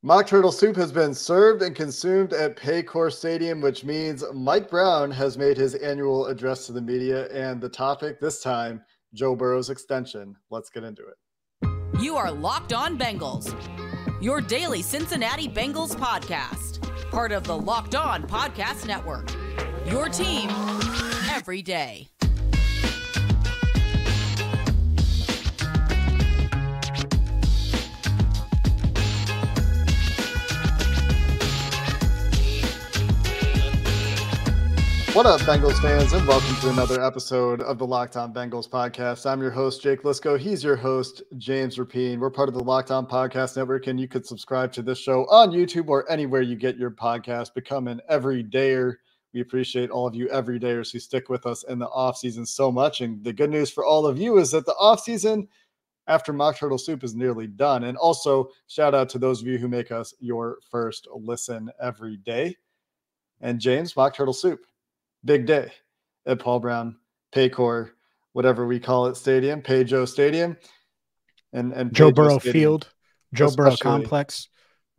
Mock turtle soup has been served and consumed at Paycor Stadium, which means Mike Brown has made his annual address to the media, and the topic this time, Joe Burrow's extension. Let's get into it. You are Locked On Bengals, your daily Cincinnati Bengals podcast, part of the Locked On Podcast Network, your team every day. What up, Bengals fans, and welcome to another episode of the Locked On Bengals podcast. I'm your host, Jake Lisco. He's your host, James Rapine. We're part of the Locked On Podcast Network, and you could subscribe to this show on YouTube or anywhere you get your podcast. Become an everydayer. We appreciate all of you everydayers who stick with us in the offseason so much. And the good news for all of you is that the offseason after Mock Turtle Soup is nearly done. And also, shout out to those of you who make us your first listen every day. And James, Mock Turtle Soup. Big day at Paul Brown, Paycor, whatever we call it, stadium, Pay-Joe Stadium, and Joe Burrow Field, Joe Burrow Complex.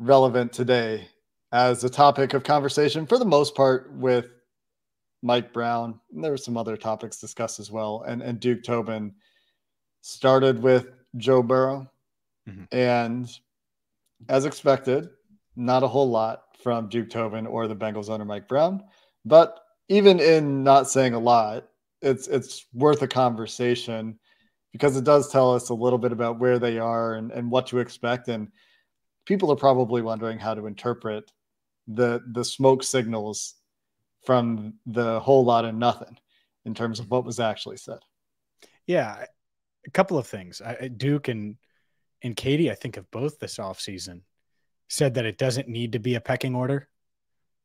Relevant today as a topic of conversation for the most part with Mike Brown. And there were some other topics discussed as well. And Duke Tobin started with Joe Burrow. And as expected, not a whole lot from Duke Tobin or the Bengals owner Mike Brown. But even in not saying a lot, it's worth a conversation because it does tell us a little bit about where they are and what to expect. And people are probably wondering how to interpret the smoke signals from the whole lot of nothing in terms of what was actually said. Yeah, a couple of things. Duke and Katie, I think, have both this offseason said that it doesn't need to be a pecking order.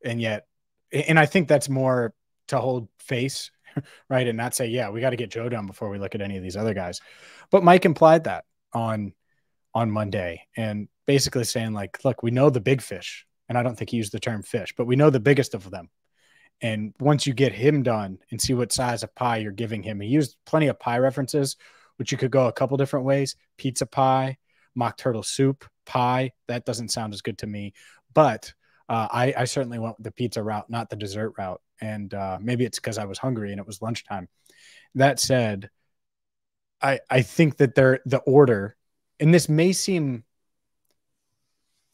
And yet, and I think that's more to hold face, right? And not say, yeah, we got to get Joe done before we look at any of these other guys. But Mike implied that on Monday and basically saying like, look, we know the big fish. And I don't think he used the term fish, but we know the biggest of them. And once you get him done and see what size of pie you're giving him, he used plenty of pie references, which you could go a couple different ways. Pizza pie, mock turtle soup pie. That doesn't sound as good to me, but I certainly went the pizza route, not the dessert route. And maybe it's because I was hungry and it was lunchtime. That said, I think that the order, and this may seem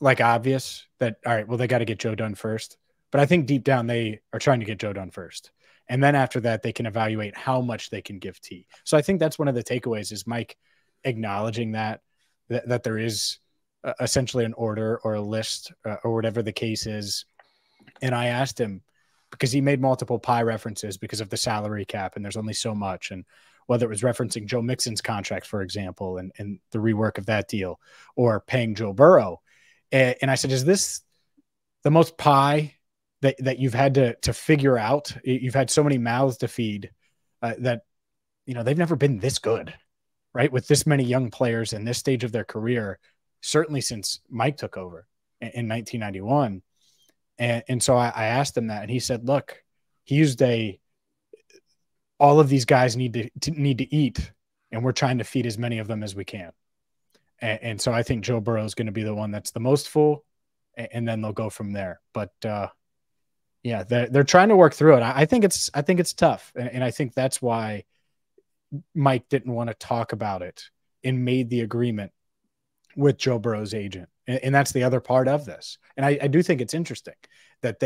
like obvious that, all right, well, they got to get Joe done first. But I think deep down they are trying to get Joe done first. And then after that, they can evaluate how much they can give T. So I think that's one of the takeaways is Mike acknowledging that there is essentially an order or a list or whatever the case is. And I asked him, because he made multiple pie references because of the salary cap and there's only so much. And whether it was referencing Joe Mixon's contract, for example, and the rework of that deal or paying Joe Burrow. And I said, is this the most pie that you've had to figure out? You've had so many mouths to feed that, they've never been this good, right? With this many young players in this stage of their career, certainly since Mike took over in 1991. And so I asked him that, and he said, look, he used all of these guys need to eat, and we're trying to feed as many of them as we can. And so I think Joe Burrow is going to be the one that's the most full, and then they'll go from there. But yeah, they're trying to work through it. I think it's tough. And I think that's why Mike didn't want to talk about it and made the agreement with Joe Burrow's agent. And that's the other part of this. And I do think it's interesting that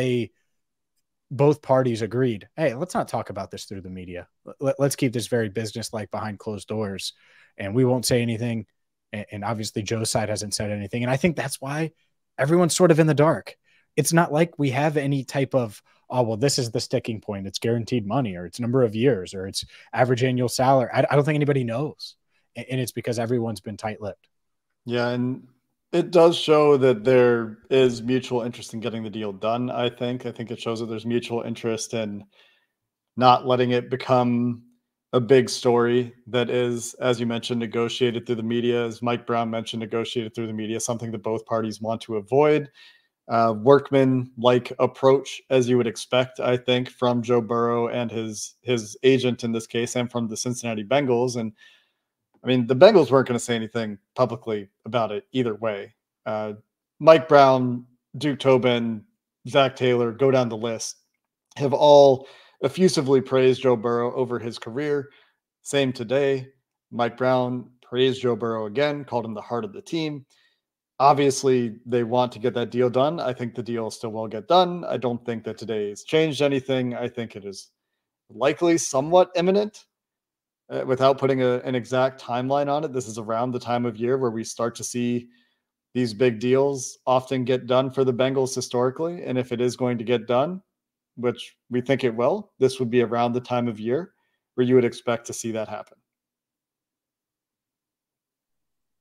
both parties agreed, hey, let's not talk about this through the media. Let's keep this very business-like behind closed doors, and we won't say anything. And obviously Joe's side hasn't said anything. And I think that's why everyone's sort of in the dark. It's not like we have any type of, oh, well, this is the sticking point. It's guaranteed money, or it's number of years, or it's average annual salary. I don't think anybody knows. And it's because everyone's been tight-lipped. Yeah, and it does show that there is mutual interest in getting the deal done, I think. I think it shows that there's mutual interest in not letting it become a big story that is, as you mentioned, negotiated through the media, as Mike Brown mentioned, negotiated through the media, something that both parties want to avoid. Workman-like approach, as you would expect, I think, from Joe Burrow and his agent in this case, and from the Cincinnati Bengals. And I mean, the Bengals weren't going to say anything publicly about it either way. Mike Brown, Duke Tobin, Zach Taylor, go down the list, have all effusively praised Joe Burrow over his career. Same today. Mike Brown praised Joe Burrow again, called him the heart of the team. Obviously, they want to get that deal done. I think the deal still will get done. I don't think that today has changed anything. I think it is likely somewhat imminent. Without putting an exact timeline on it, this is around the time of year where we start to see these big deals often get done for the Bengals historically. And if it is going to get done, which we think it will, this would be around the time of year where you would expect to see that happen.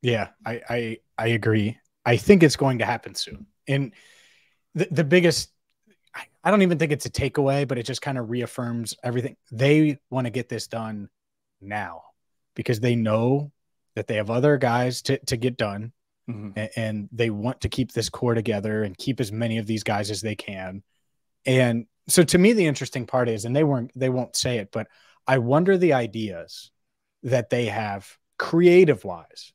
Yeah, I agree. I think it's going to happen soon. And the biggest, I don't even think it's a takeaway, but it just kind of reaffirms everything. They want to get this done now because they know that they have other guys to get done. Mm-hmm. And they want to keep this core together and keep as many of these guys as they can. And so to me, the interesting part is, and they won't say it, but I wonder the ideas that they have creative wise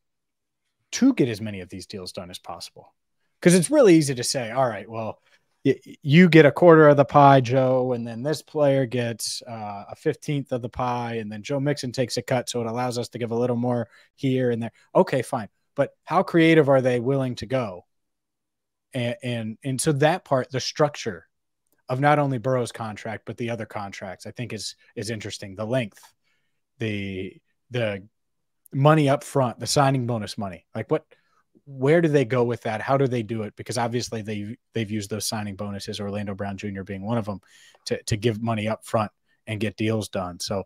to get as many of these deals done as possible. Because it's really easy to say, all right, well, you get a quarter of the pie, Joe, and then this player gets a 15th of the pie, and then Joe Mixon takes a cut, so it allows us to give a little more here and there. Okay, fine. But how creative are they willing to go? And so that part, the structure of not only Burrow's contract, but the other contracts, I think is interesting. The length, the money up front, the signing bonus money, like where do they go with that? How do they do it? Because obviously they've used those signing bonuses, Orlando Brown Jr. being one of them, to give money up front and get deals done. So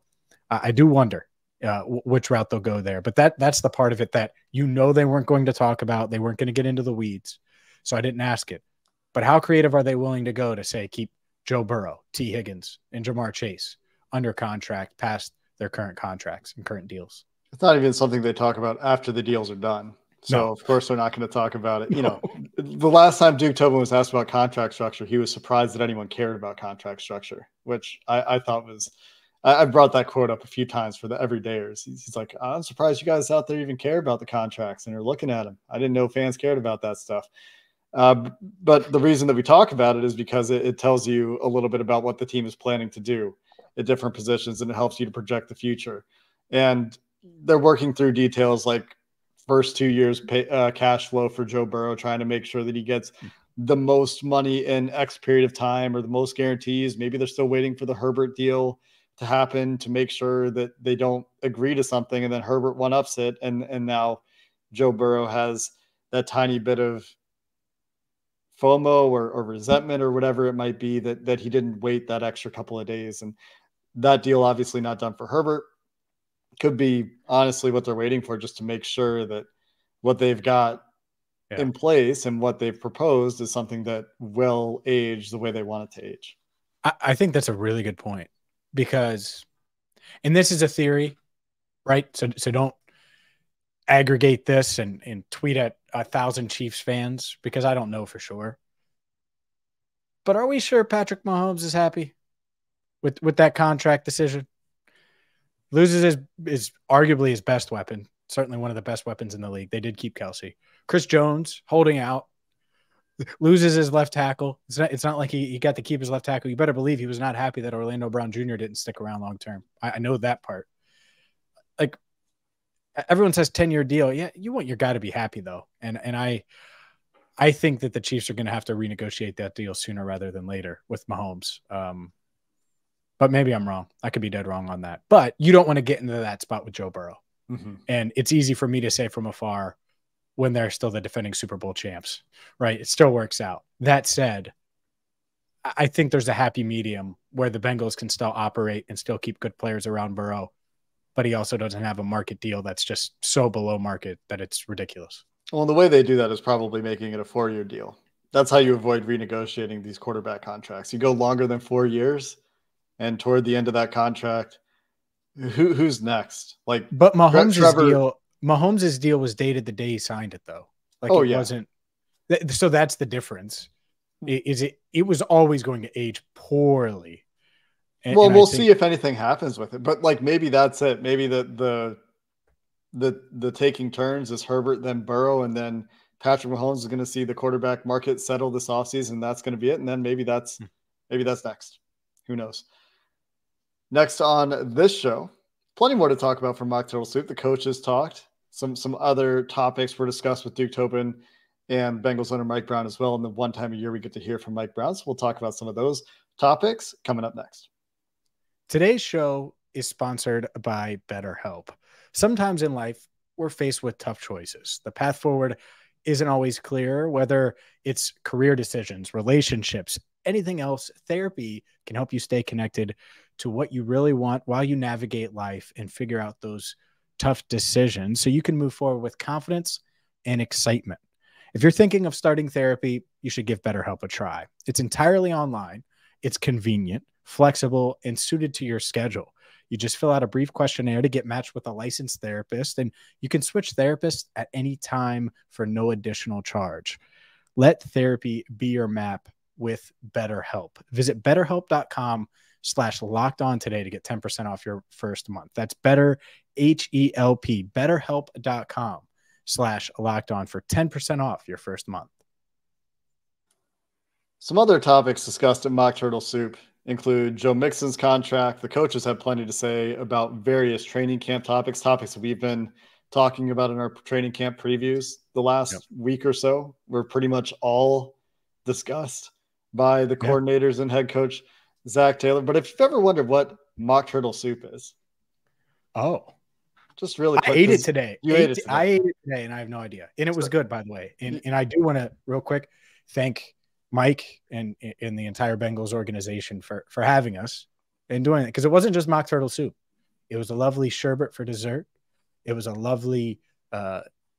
I do wonder which route they'll go there. But that's the part of it that they weren't going to talk about. They weren't going to get into the weeds. So I didn't ask it. But how creative are they willing to go to say keep Joe Burrow, T. Higgins, and Jamar Chase under contract past their current contracts and current deals? It's not even something they talk about after the deals are done. So, Of course, they're not going to talk about it. No. The last time Duke Tobin was asked about contract structure, he was surprised that anyone cared about contract structure, which I thought was – I brought that quote up a few times for the everydayers. He's like, I'm surprised you guys out there even care about the contracts and are looking at them. I didn't know fans cared about that stuff. But the reason that we talk about it is because it tells you a little bit about what the team is planning to do at different positions, and it helps you to project the future. And they're working through details like first 2 years cash flow for Joe Burrow, trying to make sure that he gets the most money in X period of time or the most guarantees. Maybe they're still waiting for the Herbert deal to happen to make sure that they don't agree to something and then Herbert one-ups it. And now Joe Burrow has that tiny bit of FOMO or resentment or whatever it might be that he didn't wait that extra couple of days. And that deal obviously not done for Herbert. Could be honestly what they're waiting for, just to make sure that what they've got in place and what they've proposed is something that will age the way they want it to age. I think that's a really good point because, and this is a theory, right? So don't aggregate this and tweet at 1,000 Chiefs fans because I don't know for sure. But are we sure Patrick Mahomes is happy with that contract decision? Loses is arguably his best weapon, certainly one of the best weapons in the league. They did keep Kelsey. Chris Jones holding out, loses his left tackle. It's not like he got to keep his left tackle. You better believe he was not happy that Orlando Brown Jr. didn't stick around long term. I know that part. Like everyone says 10-year deal. Yeah, you want your guy to be happy though. And I think that the Chiefs are going to have to renegotiate that deal sooner rather than later with Mahomes. But maybe I'm wrong. I could be dead wrong on that. But you don't want to get into that spot with Joe Burrow. Mm-hmm. And it's easy for me to say from afar when they're still the defending Super Bowl champs, right? It still works out. That said, I think there's a happy medium where the Bengals can still operate and still keep good players around Burrow, but he also doesn't have a market deal that's just so below market that it's ridiculous. Well, the way they do that is probably making it a 4-year deal. That's how you avoid renegotiating these quarterback contracts. You go longer than 4 years, and toward the end of that contract, who's next? But Mahomes' deal was dated the day he signed it, though. Wasn't. So that's the difference. It was always going to age poorly. We'll see if anything happens with it. But maybe that's it. Maybe the taking turns is Herbert, then Burrow, and then Patrick Mahomes is going to see the quarterback market settle this offseason. That's going to be it. And then maybe that's next. Who knows? Next on this show, plenty more to talk about from Mock Turtle Soup. The coaches talked. Some other topics were discussed with Duke Tobin and Bengals owner Mike Brown as well. And the one time a year we get to hear from Mike Brown. So we'll talk about some of those topics coming up next. Today's show is sponsored by BetterHelp. Sometimes in life, we're faced with tough choices. The path forward isn't always clear, whether it's career decisions, relationships, anything else. Therapy can help you stay connected to what you really want while you navigate life and figure out those tough decisions so you can move forward with confidence and excitement. If you're thinking of starting therapy, you should give BetterHelp a try. It's entirely online. It's convenient, flexible, and suited to your schedule. You just fill out a brief questionnaire to get matched with a licensed therapist, and you can switch therapists at any time for no additional charge. Let therapy be your map with BetterHelp. Visit BetterHelp.com/lockedon today to get 10% off your first month. That's BetterHelp, BetterHelp.com/lockedon for 10% off your first month. Some other topics discussed at Mock Turtle Soup include Joe Mixon's contract. The coaches have plenty to say about various training camp topics that we've been talking about in our training camp previews the last week or so. Were pretty much all discussed by the coordinators and head coach Zach Taylor. But if you've ever wondered what Mock Turtle Soup is, just really quick. I ate it today. You ate it today. I ate it today, and I have no idea. And it was good, by the way. And I do want to, real quick, thank Mike and the entire Bengals organization for having us and doing it, because it wasn't just Mock Turtle Soup. It was a lovely sherbet for dessert. It was a lovely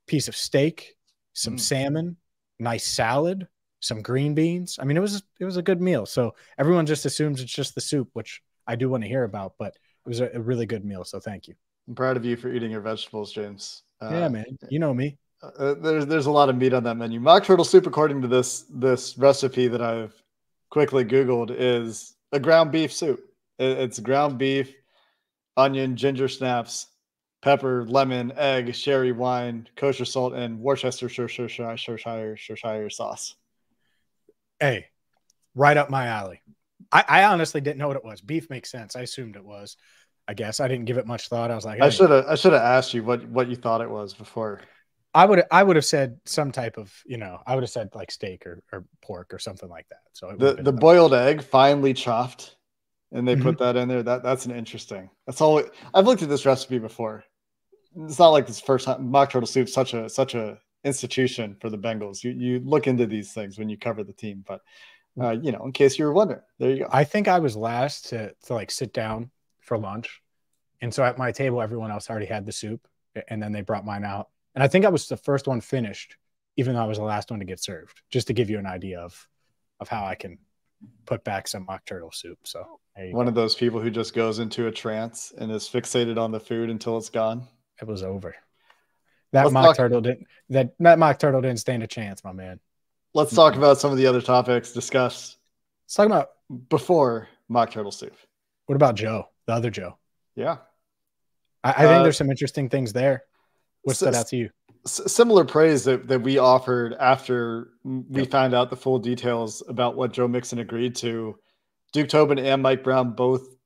piece of steak, some salmon, nice salad, some green beans. I mean, it was a good meal. So everyone just assumes it's just the soup, which I do want to hear about, but it was a really good meal. So thank you. I'm proud of you for eating your vegetables, James. Yeah, man. You know me. There's a lot of meat on that menu. Mock Turtle Soup, according to this recipe that I've quickly Googled, is a ground beef soup. It's ground beef, onion, ginger snaps, pepper, lemon, egg, sherry wine, kosher salt, and Worcestershire sauce. Hey, right up my alley. I honestly didn't know what it was. Beef makes sense. I assumed it was. I guess I didn't give it much thought. I was like, hey. I should have asked you what you thought it was before. I would have said some type of, I would have said like steak or pork or something like that. So the boiled egg finely chopped, and they put that in there. That's an interesting. That's all. I've looked at this recipe before. It's not like this first time. Mock Turtle Soup such a institution for the Bengals. You look into these things when you cover the team, but in case you were wondering, there you go. I think I was last to like sit down for lunch, and so at my table everyone else already had the soup, and then they brought mine out. And I think I was the first one finished, even though I was the last one to get served, just to give you an idea of how I can put back some Mock Turtle Soup. So one of those people who just goes into a trance and is fixated on the food until it's gone. It was over. That Mock Turtle didn't stand a chance, my man. Let's talk about some of the other topics discussed. Let's talk about before Mock Turtle Soup. What about Joe, the other Joe? Yeah. I think there's some interesting things there. What stood out to you? Similar praise that we offered after we found out the full details about what Joe Mixon agreed to. Duke Tobin and Mike Brown both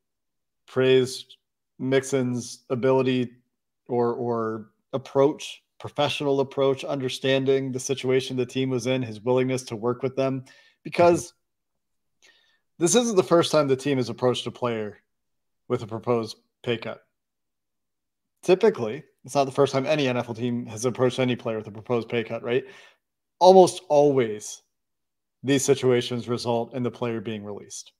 praised Mixon's ability or approach, professional approach, understanding the situation the team was in, his willingness to work with them, because this isn't the first time the team has approached a player with a proposed pay cut. Typically, it's not the first time any NFL team has approached any player with a proposed pay cut, right? Almost always, these situations result in the player being released.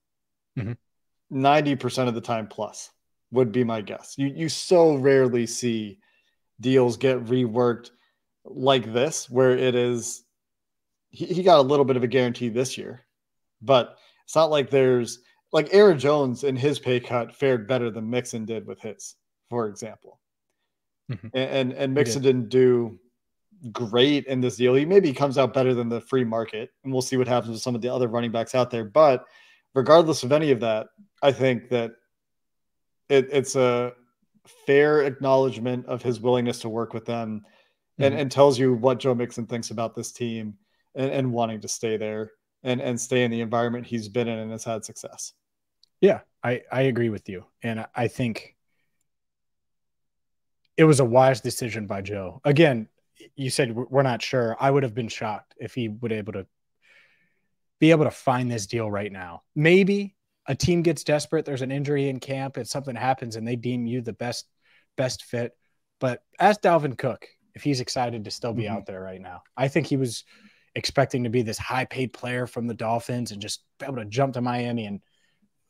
90% of the time plus would be my guess. You so rarely see deals get reworked like this, where it is he got a little bit of a guarantee this year, but it's not like there's like Aaron Jones in his pay cut fared better than Mixon did with his, for example. And Mixon didn't do great in this deal. He maybe comes out better than the free market, and we'll see what happens with some of the other running backs out there. But regardless of any of that, I think that it's a fair acknowledgement of his willingness to work with them and tells you what Joe Mixon thinks about this team and wanting to stay there and stay in the environment he's been in and has had success. Yeah, I agree with you. And I think it was a wise decision by Joe. Again, you said we're not sure. I would have been shocked if he would be able to find this deal right now. Maybe a team gets desperate, there's an injury in camp, and something happens and they deem you the best fit. But ask Dalvin Cook if he's excited to still be out there right now. I think he was expecting to be this high-paid player from the Dolphins and just be able to jump to Miami. And,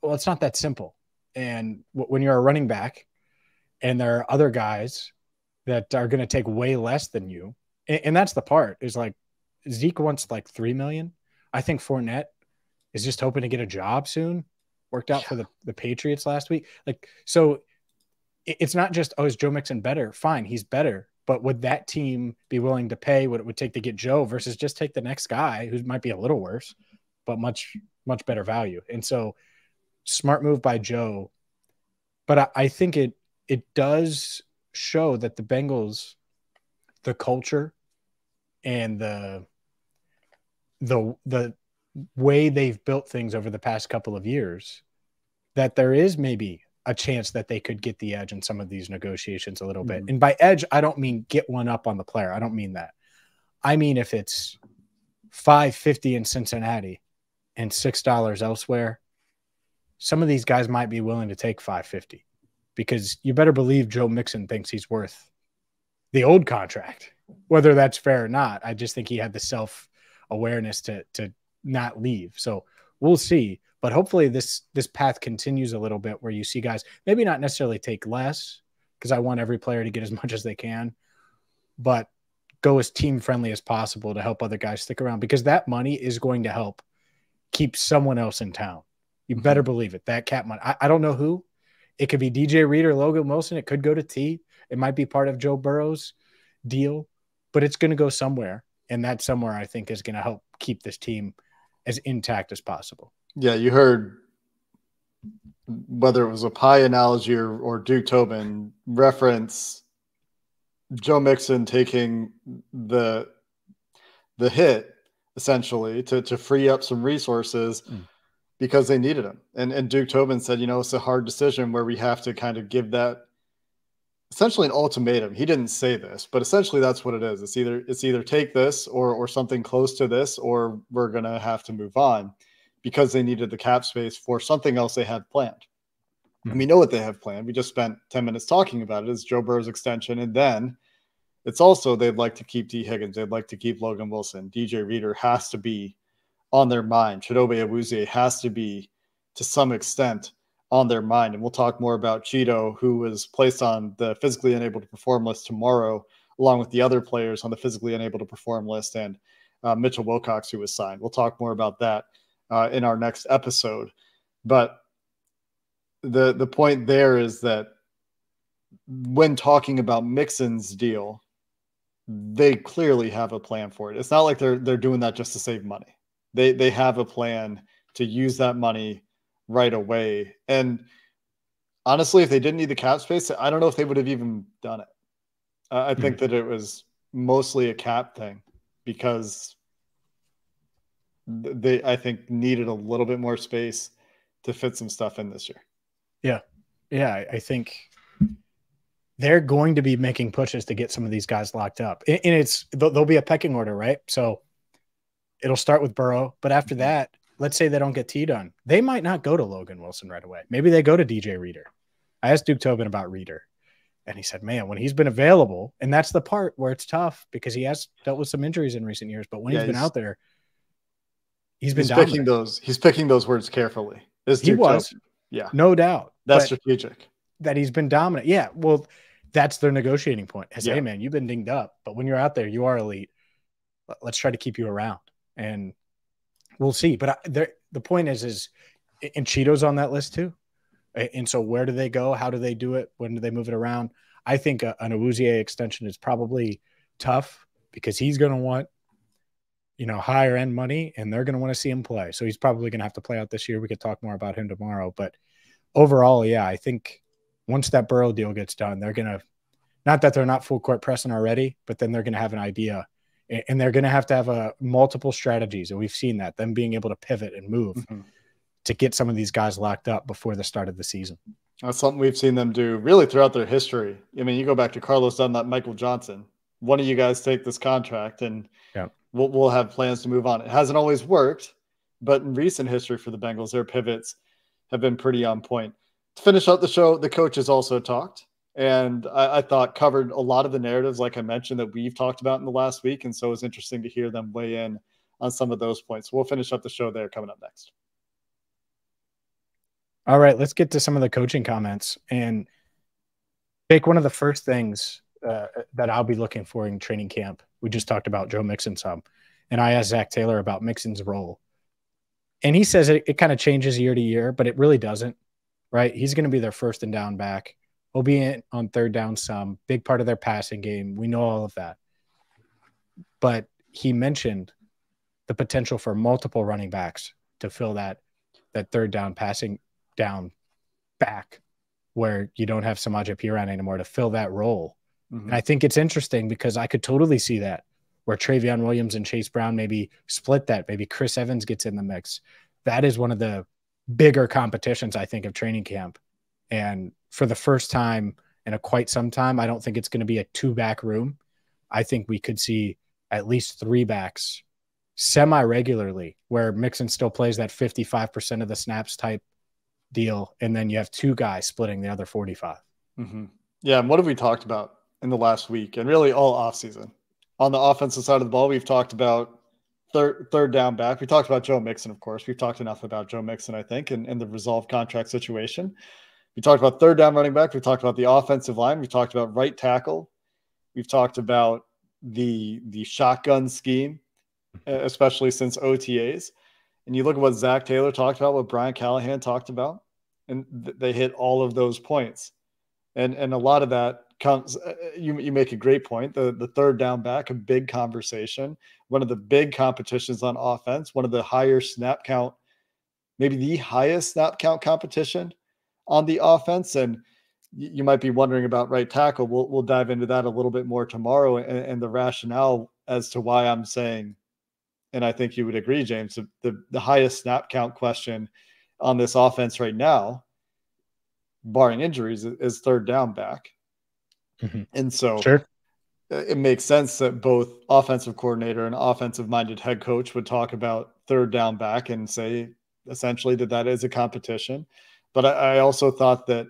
well, it's not that simple. And when you're a running back and there are other guys that are going to take way less than you, and that's the part, is like Zeke wants like $3 million. I think Fournette is just hoping to get a job soon. Worked out for the Patriots last week. Like, so it's not just, oh, is Joe Mixon better? Fine, he's better. But would that team be willing to pay what it would take to get Joe versus just take the next guy who might be a little worse, but much, much better value? And so smart move by Joe. But I think it does show that the Bengals, the culture and the way they've built things over the past couple of years, that there is maybe a chance that they could get the edge in some of these negotiations a little bit. And by edge, I don't mean get one up on the player. I don't mean that. I mean, if it's $5.50 in Cincinnati and $6 elsewhere, some of these guys might be willing to take $5.50, because you better believe Joe Mixon thinks he's worth the old contract, whether that's fair or not. I just think he had the self-awareness to not leave. So we'll see. But hopefully this path continues a little bit where you see guys maybe not necessarily take less, because I want every player to get as much as they can, but go as team-friendly as possible to help other guys stick around, because that money is going to help keep someone else in town. You better believe it. That cap money. I don't know who. It could be DJ Reed or Logan Wilson. It could go to T. It might be part of Joe Burrow's deal, but it's going to go somewhere. And that somewhere, I think, is going to help keep this team as intact as possible. Yeah, you heard, whether it was a pie analogy or Duke Tobin reference, Joe Mixon taking the hit essentially to free up some resources because they needed him. And Duke Tobin said, it's a hard decision where we have to kind of give that essentially an ultimatum. He didn't say this, but essentially that's what it is. It's either take this or something close to this, or we're going to have to move on, because they needed the cap space for something else they had planned. And we know what they have planned. We just spent 10 minutes talking about it. It's Joe Burrow's extension. And then it's also, they'd like to keep T. Higgins. They'd like to keep Logan Wilson. DJ Reader has to be on their mind. Chidobe Awuzie has to be, to some extent, on their mind. And we'll talk more about Cheeto, who was placed on the physically unable to perform list tomorrow, along with the other players on the physically unable to perform list, and Mitchell Wilcox, who was signed. We'll talk more about that in our next episode. But the point there is that when talking about Mixon's deal, they clearly have a plan for it. It's not like they're doing that just to save money. They have a plan to use that money right away. And honestly, if they didn't need the cap space, I don't know if they would have even done it. I think that it was mostly a cap thing, because they, I think, needed a little bit more space to fit some stuff in this year. Yeah. I think they're going to be making pushes to get some of these guys locked up. And there'll be a pecking order, right? So it'll start with Burrow, but after that, let's say they don't get T done. They might not go to Logan Wilson right away. Maybe they go to DJ Reader. I asked Duke Tobin about Reader, and he said, man, when he's been available, and that's the part where it's tough, because he has dealt with some injuries in recent years, but when he's been out there, he's picking those words carefully. He was. Yeah. No doubt. That's strategic. That he's been dominant. Yeah. Well, that's their negotiating point. Hey, man, you've been dinged up, but when you're out there, you are elite. Let's try to keep you around, and we'll see. But the point is, and Cheeto's on that list too. And so where do they go? How do they do it? When do they move it around? I think an Awuzie extension is probably tough, because he's going to want, higher end money, and they're going to want to see him play. So he's probably going to have to play out this year. We could talk more about him tomorrow, but overall, yeah, I think once that Burrow deal gets done, they're going to Not that they're not full court pressing already, but then they're going to have an idea, and they're going to have a multiple strategies. And we've seen that, them being able to pivot and move to get some of these guys locked up before the start of the season. That's something we've seen them do really throughout their history. I mean, you go back to Carlos Dunlap, Michael Johnson. One of you guys take this contract and we'll have plans to move on. It hasn't always worked, but in recent history for the Bengals, their pivots have been pretty on point. To finish out the show, the coaches also talked, and I thought covered a lot of the narratives, like I mentioned, that we've talked about in the last week. And so it was interesting to hear them weigh in on some of those points. We'll finish up the show there coming up next. All right, let's get to some of the coaching comments. And Jake, one of the first things that I'll be looking for in training camp, we just talked about Joe Mixon some, and I asked Zach Taylor about Mixon's role. And he says it kind of changes year to year, but it really doesn't, right? He's going to be their first and down back. He'll be in on third down some, big part of their passing game. We know all of that. But he mentioned the potential for multiple running backs to fill that third down passing down back where you don't have Samaje Perine anymore to fill that role. And I think it's interesting because I could totally see that where Travion Williams and Chase Brown maybe split that. Maybe Chris Evans gets in the mix. That is one of the bigger competitions, I think, of training camp. And for the first time in quite some time, I don't think it's going to be a 2-back room. I think we could see at least 3 backs semi-regularly where Mixon still plays that 55% of the snaps type deal, and then you have 2 guys splitting the other 45. Yeah, and what have we talked about in the last week and really all offseason? On the offensive side of the ball, we've talked about third down back. We talked about Joe Mixon, of course. We've talked enough about Joe Mixon, I think, and the resolved contract situation. We talked about third down running back. We talked about the offensive line. We talked about right tackle. We've talked about the shotgun scheme, especially since OTAs. And you look at what Zach Taylor talked about, what Brian Callahan talked about, and they hit all of those points. And a lot of that comes, you make a great point. The third down back, a big conversation, one of the big competitions on offense, one of the higher snap count, maybe the highest snap count competition on the offense. And you might be wondering about right tackle. We'll dive into that a little bit more tomorrow and the rationale as to why I'm saying, and I think you would agree, James, the highest snap count question on this offense right now, barring injuries, is third down back. And so it makes sense that both offensive coordinator and offensive-minded head coach would talk about third down back and say essentially that is a competition. But I also thought that,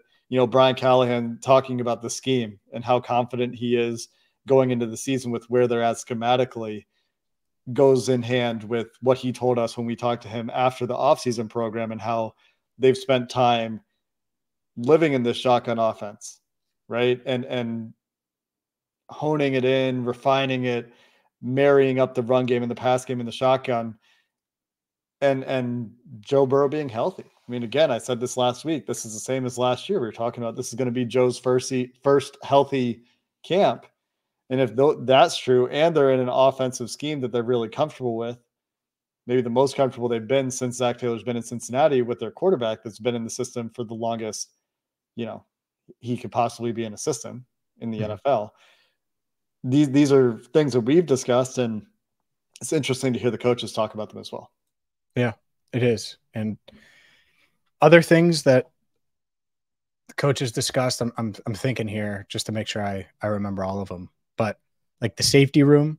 Brian Callahan talking about the scheme and how confident he is going into the season with where they're at schematically goes in hand with what he told us when we talked to him after the offseason program and how they've spent time living in this shotgun offense, right? And honing it in, refining it, marrying up the run game and the pass game and the shotgun, and Joe Burrow being healthy. I mean, again, I said this last week. This is the same as last year. We were talking about this is going to be Joe's first healthy camp. And if that's true, and they're in an offensive scheme that they're really comfortable with, maybe the most comfortable they've been since Zach Taylor's been in Cincinnati with their quarterback that's been in the system for the longest, he could possibly be an assistant in the NFL. These are things that we've discussed, and it's interesting to hear the coaches talk about them as well. Yeah, it is. And other things that the coaches discussed, I'm thinking here just to make sure I remember all of them. But like the safety room,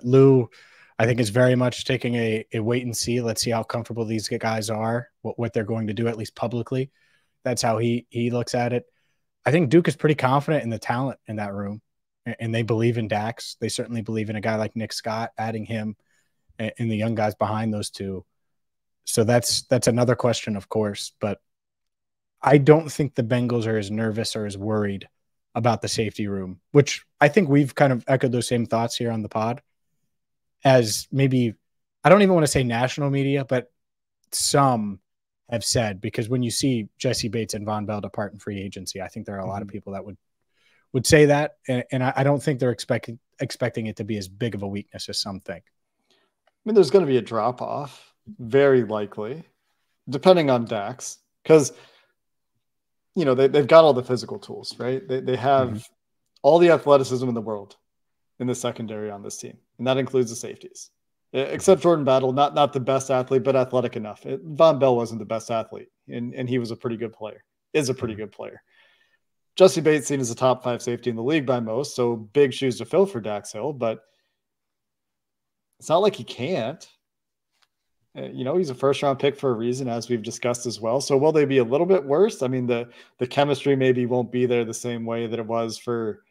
Lou, I think is very much taking a wait and see. Let's see how comfortable these guys are, what they're going to do, at least publicly. That's how he looks at it. I think Duke is pretty confident in the talent in that room, and they believe in Dax. They certainly believe in a guy like Nick Scott, adding him and the young guys behind those two. So that's another question, of course. But I don't think the Bengals are as nervous or as worried about the safety room, which I think we've kind of echoed those same thoughts here on the pod as maybe, I don't even want to say national media, but some have said, because when you see Jesse Bates and Von Bell depart in free agency, I think there are a lot of people that would say that. And I don't think they're expecting it to be as big of a weakness as some think. I mean, there's going to be a drop off, very likely, depending on Dax, because they've got all the physical tools, right? They have all the athleticism in the world in the secondary on this team, and that includes the safeties. Except Jordan Battle, not the best athlete, but athletic enough. Von Bell wasn't the best athlete, and he was a pretty good player, is a pretty good player. Jessie Bates seen as a top 5 safety in the league by most, so big shoes to fill for Dax Hill, but it's not like he can't. He's a first-round pick for a reason, as we've discussed as well. So will they be a little bit worse? I mean, the chemistry maybe won't be there the same way that it was for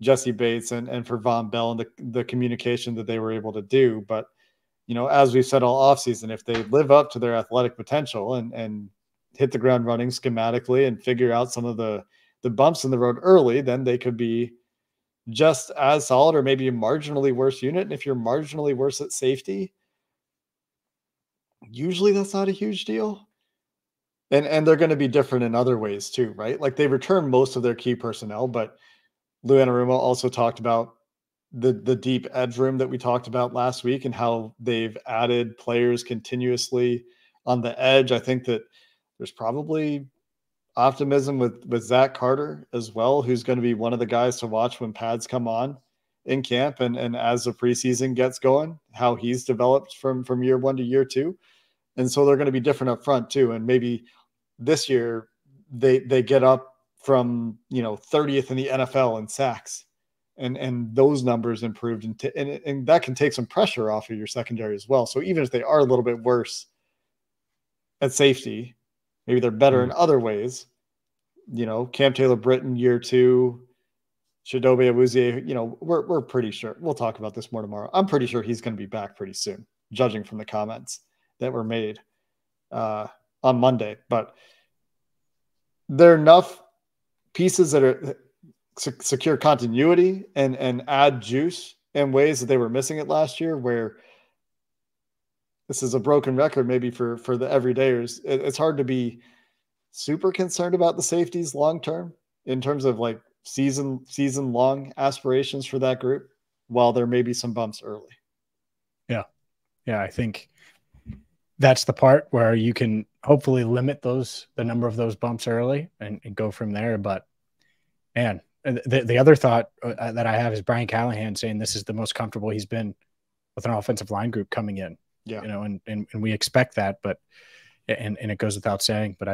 Jessie Bates and for Von Bell and the communication that they were able to do. But, as we've said all offseason, if they live up to their athletic potential and hit the ground running schematically and figure out some of the bumps in the road early, then they could be just as solid or maybe a marginally worse unit. And if you're marginally worse at safety, usually that's not a huge deal. And they're going to be different in other ways too, right? Like they return most of their key personnel, but Lou Anarumo also talked about the deep edge room that we talked about last week and how they've added players continuously on the edge. I think that there's probably optimism with Zach Carter as well, who's going to be one of the guys to watch when pads come on in camp and as the preseason gets going, how he's developed from year 1 to year 2. And so they're going to be different up front too. And maybe this year they get up from 30th in the NFL in sacks, and those numbers improved, and that can take some pressure off of your secondary as well. So even if they are a little bit worse at safety, maybe they're better in other ways. Cam Taylor-Britton year 2, Chidobe Awuzie. We're pretty sure we'll talk about this more tomorrow. I'm pretty sure he's going to be back pretty soon, judging from the comments that were made on Monday. But there are enough pieces that are secure continuity and add juice in ways that they were missing it last year, where this is a broken record maybe for the everydayers. It's hard to be super concerned about the safeties long term in terms of like season long aspirations for that group, while there may be some bumps early. Yeah, I think that's the part where you can hopefully limit the number of those bumps early and go from there. But man, the other thought that I have is Brian Callahan saying this is the most comfortable he's been with an offensive line group coming in. Yeah. And we expect that, but it goes without saying, but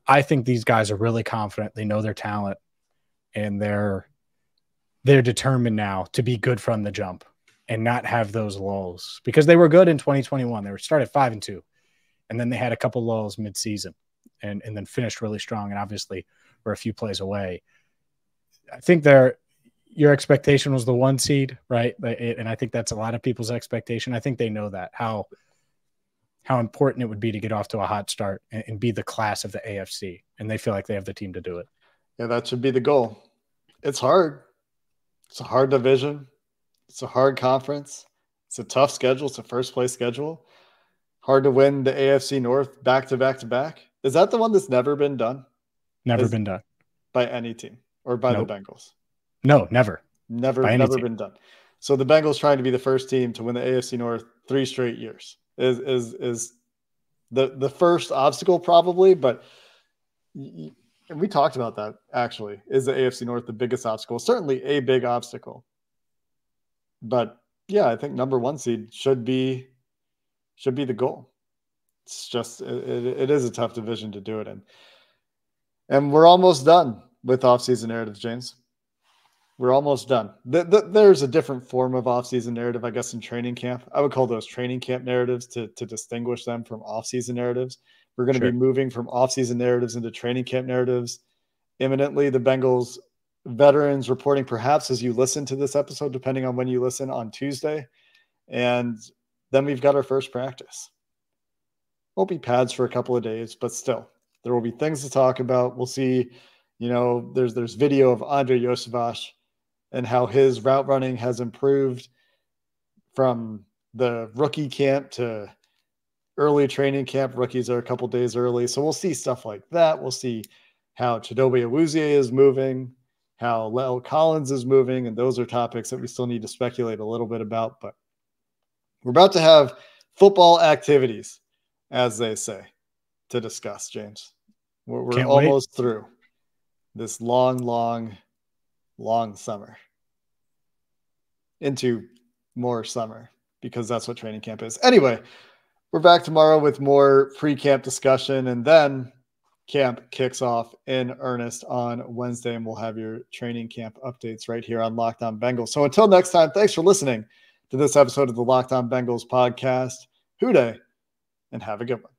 I think these guys are really confident. They know their talent, and they're determined now to be good from the jump and not have those lulls, because they were good in 2021. They were started 5-2, and then they had a couple lulls mid-season and then finished really strong. And obviously we're a few plays away. I think your expectation was the 1 seed, right? And I think that's a lot of people's expectation. I think they know that how important it would be to get off to a hot start and be the class of the AFC. And they feel like they have the team to do it. Yeah, that should be the goal. It's hard. It's a hard division. It's a hard conference. It's a tough schedule. It's a first place schedule. Hard to win the AFC North back to back to back. Is that the one that's never been done? Never been done. By any team or by the Bengals? No, never. Never been done. So the Bengals trying to be the first team to win the AFC North 3 straight years is the first obstacle probably, but and we talked about that actually. Is the AFC North the biggest obstacle? Certainly a big obstacle. But yeah, I think number 1 seed should be the goal. It's just it is a tough division to do it in. And we're almost done with offseason narratives, James. We're almost done. There's a different form of offseason narrative, I guess, in training camp. I would call those training camp narratives to distinguish them from offseason narratives. We're going to be moving from offseason narratives into training camp narratives imminently. The Bengals veterans reporting perhaps as you listen to this episode, depending on when you listen, on Tuesday. And then we've got our first practice. Won't be pads for a couple of days, but still, there will be things to talk about. We'll see, there's video of Andre Yosevach and how his route running has improved from the rookie camp to early training camp. Rookies are a couple days early. So we'll see stuff like that. We'll see how Chidobe Awuzie is moving, how Lel Collins is moving. And those are topics that we still need to speculate a little bit about, but we're about to have football activities, as they say, to discuss, James. We're almost through this long long summer into more summer, because that's what training camp is. Anyway, we're back tomorrow with more pre-camp discussion, and then camp kicks off in earnest on Wednesday, and we'll have your training camp updates right here on Locked On Bengals. So until next time, thanks for listening to this episode of the Locked On Bengals podcast. Hoo day, and have a good one.